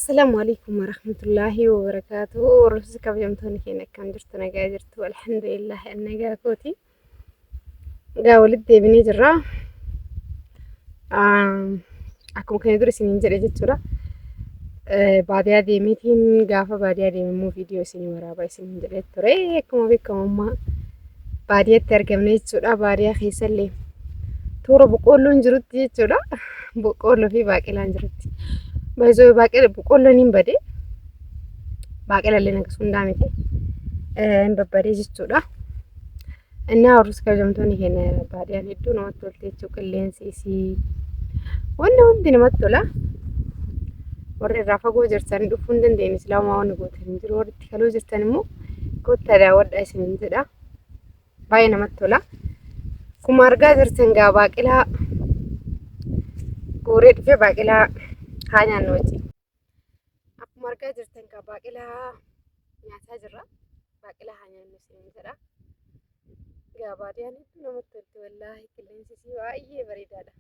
السلام عليكم ورحمة الله وبركاته. ورزقك بجمتوني كينك كان درت أنا قادرت والحمد لله أنا قاكوتي ولدي بني جرا. أكون كان يدرس سنين جرا جتورا. بعد هذه ميتين قافة بعد هذه مو فيديو سنين ورا باي سنين جرا توري كم بكم ما بعد يتركم جتورا بعد يا أخي سلي تورا بقولون جرت جتورا بقول في باقي لانجرت بايزو باقي بقولون ينبدي باقي اللي نقصون دامتي ببري جتورا. እና ወሩስ ከጀምቶን ይሄን ባዲያ ሊዱ ነው ወጥቶልቴቹ ቅሌን ሲሲ ወነው እንዴ መጥቶላ ወሬ ራፈጎ ጀርሰን ዱፉን እንዴ እስላማውን ጎተን እንጂ ወርት ከሎ ጀርሰንሙ ኮተዳ ወዳይ ሲንንተዳ ባይነ መጥቶላ ኩማርጋ ጀርሰን ጋ ባቂላ ጎሬ ድፌ ባቂላ ካኛ ነው እጪ ኩማርጋ ጀርሰን ጋ ባቂላ ያታ ጅራ ባቂላ ሃኛ ነው ሲንንተዳ Gabaadiyaan hedduu namatti tolti wallaahi qilleensi isii baay'ee bareedaadha.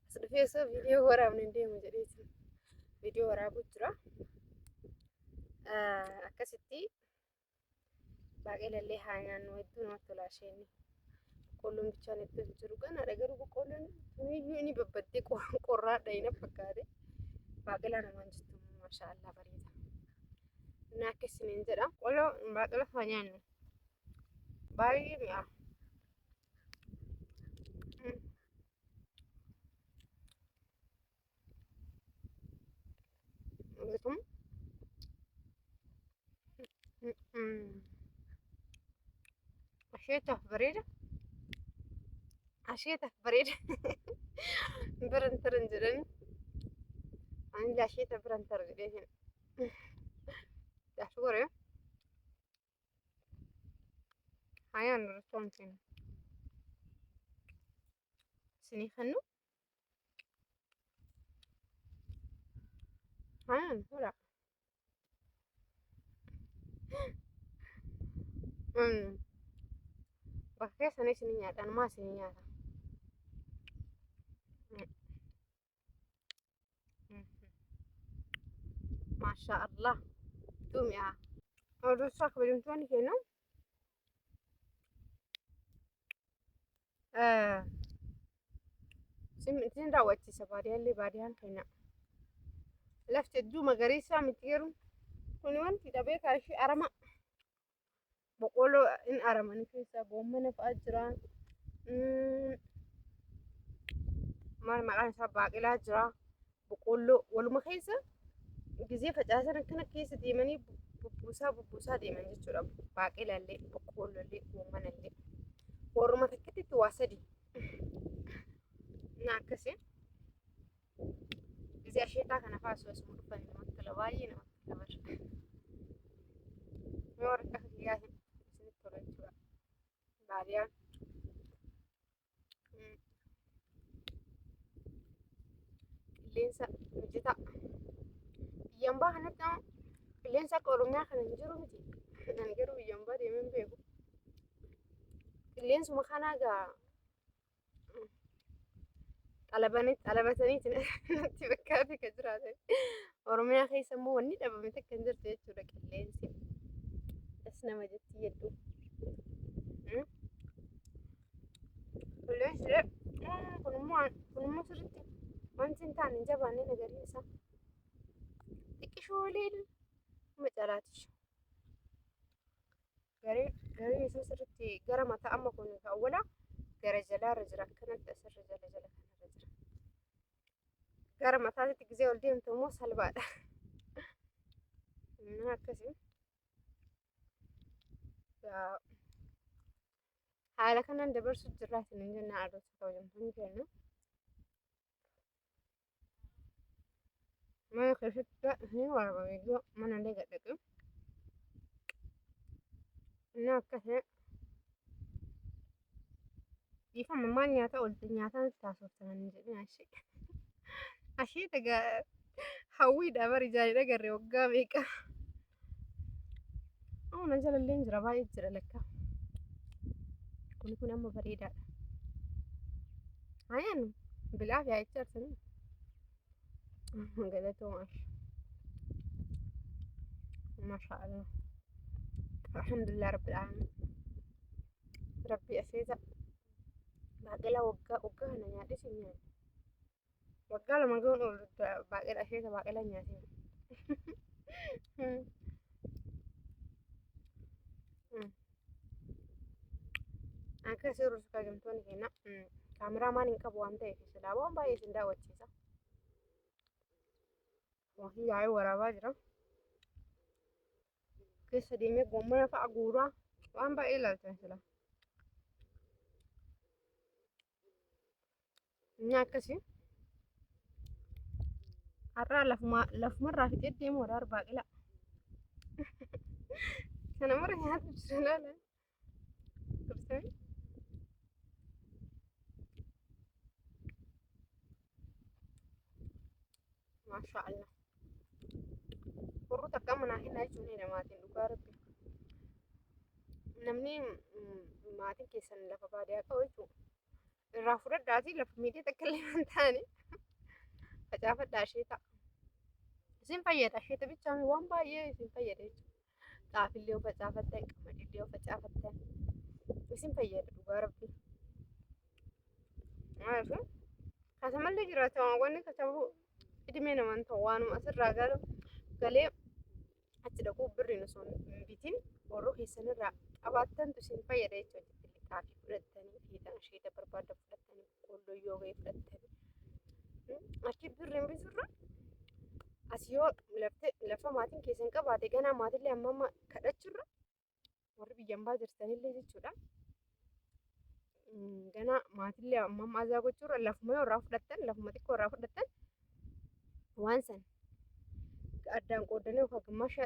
As dhufee osoo viidiyoo waraabne hin deemu jedheetu viidiyoo waraabuu jira. Akkasitti baaqelallee haa nyaannu hedduu namatti tola isheenni. Boqqoolloon bichaan hedduu jiru ganaadha garuu boqqoolloon tuniyyuu inni babbaddee qorraadha hin fakkaate. Baaqelaa namaan jirtu maashaallah bareeda. Inni akkasiniin jedha. Qolloo baaqela haa nyaannu. Baay'ee mi'a. Betul. عشيته بريدة عشيته بريدة برنتر انجرن عندي عشيته برنتر جديد تحشوري هيا نرسم فين سني خنو هيا نقول بخير سني نياتا أنا ما سني نياتا ما شاء الله دوم يا الرساق بجمتوني كينو سمتين راوتي سفاري اللي بعدين كينا لفت الدو مغريسة متيرو كل وانتي دبيك عشي أرما بقولوا إن أرما نفيسا بومنا في أجران ما سباق إلى أجرا بقولوا ولو ما خيسة جزية فجأة كنا كيس ديماني ببوسا ديماني جتورا باقي اللي بقولوا اللي بومنا اللي ورما تكتي تواسدي ناكسي جزية أشياء كنا فاسو اسمه فاني مكتلا باي نمكتلا بر يورك أخياه سنتورا بعدين لينسا جتا يامبا هنتا لينسا كولوميا خنجرو متي نانجرو يامبا دي من بيكو لينسو مخانا جا طلبتني تبكاتي كجراتي ورميا خي سموني دابا متى كنجرت يجورك اللينسي اسنا ما جت يدو اللينس لا كنمو سرتي وانتي تاني جباني نغريسا تكشو ليل مجراتش غري سرتي غرا متى اما كون اولا غرا جلا رجرا كانت اسر جلا كان رجرا غرا متى تجزي ولدي انت مو سلبا هكذا حالا كان ندبر سجرات نجنا عروس توجم هنجنا ما خشت هني ورا بيجو ما نلقى دقيق ناكسه يفهم ما نياتا قلت نياتا تاسو تنجي عشي عشي تجا حوي دابا رجالي دقري وقا بيكا أو نزل اللي نجرا باي يجرا لك كوني أما فريدة عيان بالعافية يتشرسن قالته ماشي ما شاء الله. الحمد لله رب العالمين. ربي أسيسا باقلا وقا هنا نياتي سنيا وقا لما قول باقلا أسيسا باقلا نياتي. Akka suurri suukaa gamtoonni keenya kaameramaan hin qabu waan ta'eef silaa waan baay'ee isin daawwachiisa. Waanti yaa'ee waraabaa jira. Keessa deemee goommana fa'a guuraa waan baay'ee ilaalchan sila. Inni akkasii har'aa lafumarraa fixee deemuudha baaqila. Kana mara nyaatu jira laala. Kursanii. Masha Allah. Warri takka manaa hin jechuun namaatiin dhugaa rabbi. Namni maatiin keessan lafa baadiyyaa qabu jechuudha. Irraa fudhadhaatii lafa miidhee takka illee waan ta'ani facaafadhaa ishee ta'a. Isin fayyada isheeta bichaan waan baay'ee isin fayyada jechuudha. Xaafillee yoo facaafattan qamadillee yoo facaafattan isin fayyada dhugaa rabbi. Maaliif kasamallee jiraata wanni kasamu idimee namaan ta'u waanuma asirraa galee achi dhaquu birriin osoo hin bitin warroo keessanirraa qabaattantu isin fayyada jechuudha. Xaafii fudhattanii fiixan isheeta barbaadda fudhattanii boqqolloo yoo ga'e fudhattanii achi birriin biturra as yoo lafa maatiin keessan qabaate ganaa maatillee amma kadhachuurra warri biyyan baa jirtanillee jechuudha. Ganaa maatillee amma azaa gochuurra lafuma yoo irraa fudhattan lafuma xiqqoo irraa fudhattan waan san addaan qoodanii yookaan gimmaasha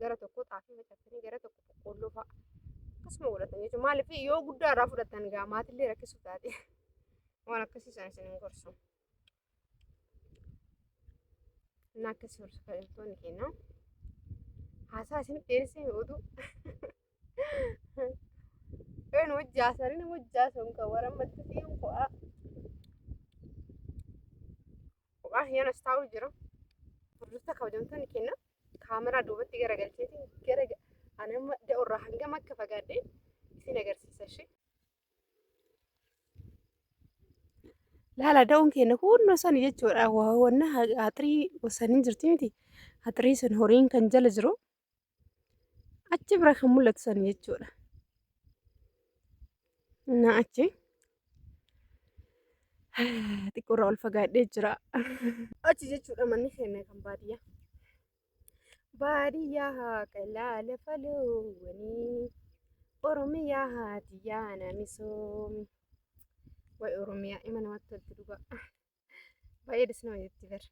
gara tokko xaafii facaasanii gara tokko boqqolloo fa'a akkasuma godhatan jechuudha. Maaliif yoo guddaa irraa fudhattan gaa maatillee rakkisuu taate waan akkasii isaan isin hin gorsu. Inni akkasii gorsu fayyadamtoonni keenya haasaa isin dheerisee oduu een hojjaasanin hojjaasan kan warammatti fiin ko'aa hiyyanas taa'u jira. Hordoftoota kabajamtoonni keenya kaameraa duubatti garagalcheetiin gara anamma da'urraa hangam akka fagaadhee isin agarsiisa ishee. Laala da'uun keenya hundoo sani jechuudha. Wanna haxirii saniin jirti miti. Haxirii sun horiin kan jala jiru achi bira kan mul'atu sani jechuudha. Na achi xiqqoorraa ol fagaadhee jira. Achi jechuudha manni keenya kan baadiyyaa. Baadiyyaa qal'aa lafa loowwanii Oromiyaa haadiyyaa namisoomi. Wayi Oromiyaa ima namatti tolti dhugaa. Baay'ee dis nama jetti bara.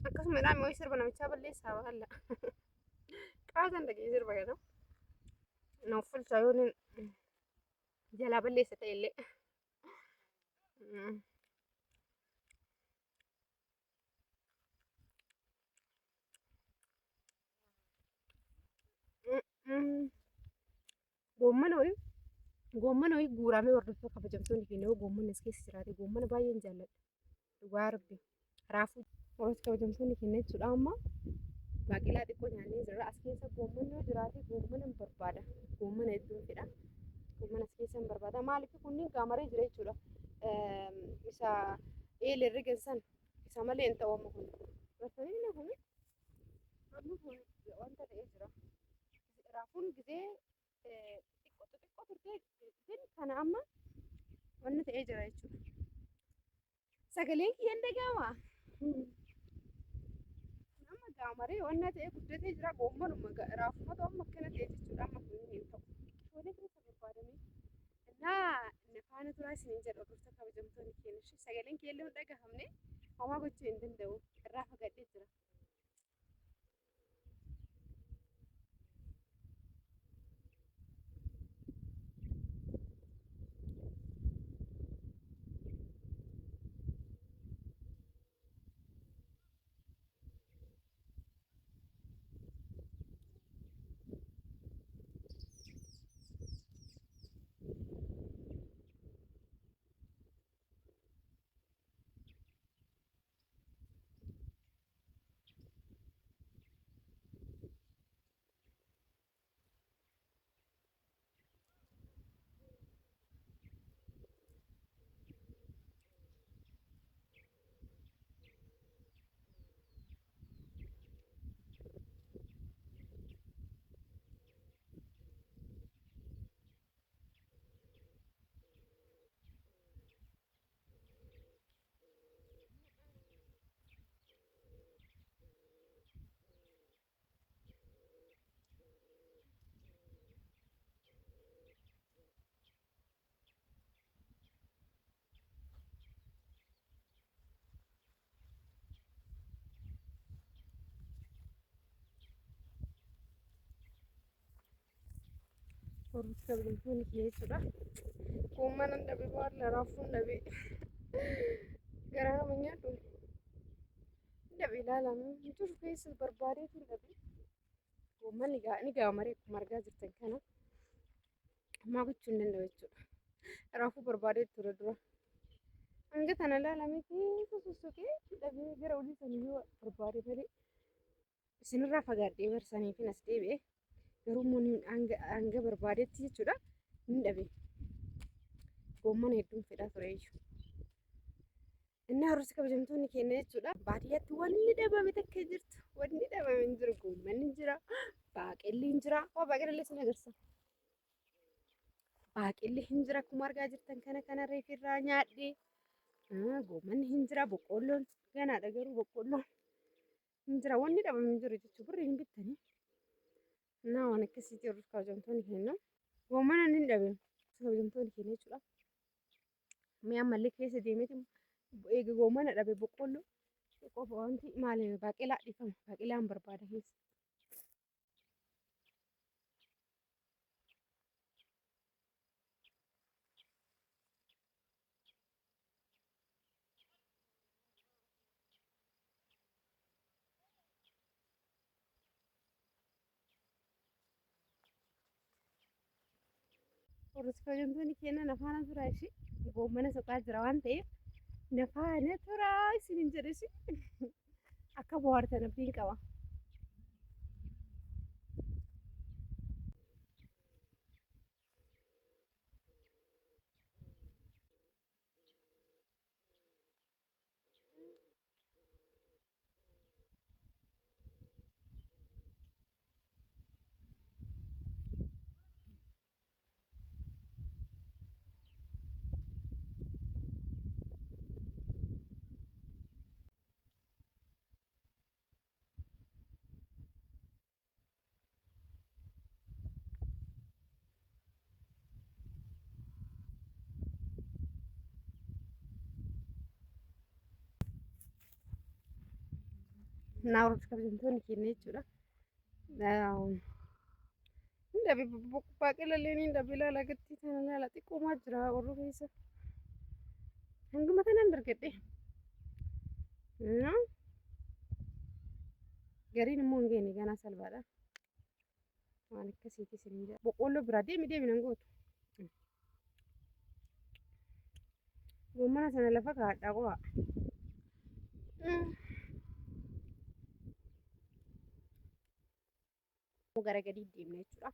Akkasuma jedhaan moo'ii sirba namichaa balleessaa baala. Qaasan dhagee sirba kana. Nuuf fulchaa yoon jalaa balleessa ta'e illee. Goomman ho'i guuramee hordoftoota kabajamtoonni keenya yoo goomman as keessa jiraate goommana baay'een jaalladha. Dhugaa rabbi. Raafuu hordoftoota kabajamtoonni keenya jechuudha amma baaqilaa xiqqoo nyaannee jirra. As keessa goomman yoo jiraate goommana hin barbaada. Goommana hedduun fedha. Goommana as keessa hin barbaada. Maaliif kunniin gaamaree jira jechuudha. Isa eelerri geessan isa malee hin ta'u amma kun. Bartanii na kun amma kun wanta ta'ee jira. Raafuun gisee xiqqoo turtee fin kana amma wanna ta'ee jira jechuudha. Sagaleen kiyyaan dhaga'ama. Amma gaamaree wanna ta'ee guddatee jira goommanuma raafuma ta'u amma akkana ta'e jechuudha amma kun hin ta'u. Shoolee keessa barbaadamee. Innaa nafaana turaa isiniin jedhu hordoftoota kabajamtoonni keenya sagaleen kiyyaallee hin dhagahamne homaa gochuu hin danda'u irraa fagaadhee jira. Horsiisa biqiltoonni jechuudha. Goomana hin dhabe baala raafuu hin dhabe garaa nama nyaadhu hin dhabe ilaalamu jiru keessa barbaadeetu hin dhabe. Goommanni ni ga'a maree akkuma argaa jirtan kana ammaa gochuu hin danda'u jechuudha. Raafuu barbaadee ture dura. Hanga tana ilaalamee sussuqee dhabee gara olii saniyyuu barbaade malee isinirraa fagaadhee barsanii fi as deebi'e garuu hanga barbaadetti jechuudha hin dhabe. Goomana hedduun fedhaa ture iyyuu. Inni horsiisa kabajamtoonni keenya jechuudha. Baadiyyaatti wanni dhabame takka jirtu. Wanni dhabame hin jiru. Goommanni jira. Baaqelli hin jira. Oo baaqelli isin agarsiisa. Baaqelli hin jira akkuma argaa jirtan kana reefirraa nyaadhee. Goommanni hin jira. Boqqoolloon ganaadha garuu boqqoolloon hin jira. Wanni dhabame hin jiru jechuudha. Birrii hin bittanii. Naa waan akkasiitii horsiisa kabajamtoonni keenya. Goomana hin dhabe. Horsiisa kabajamtoonni keenya jechuudha. Mi'a ammallee keessa deemeeti eega goomana dhabe boqqolloo qofa wanti maali baaqelaa dhifama. Baaqelaan barbaada keessa. Horsiisa kabajamtoonni keenya nafaana turaa ishee goomana soqaa jira waan ta'eef nafaana turaa isin hin jedhe akka bohaartan abdiin qaba. Naa horsiisa kabajamtoonni keenya jechuudha. Hin dhabe baaqelallee ni dhabe ilaala gattii tana ilaala xiqqoomaa jira warra keessa. Hanguma tanaan dargadhe. Gariin immoo hin geenye ganaa salphaadha. Waan akkasiiti isin hin jedha. Boqqoolloo biraa deemi nan gootu. Goomana sana lafa kaa'adhaa qofa. Gara gadii deemna jechuudha.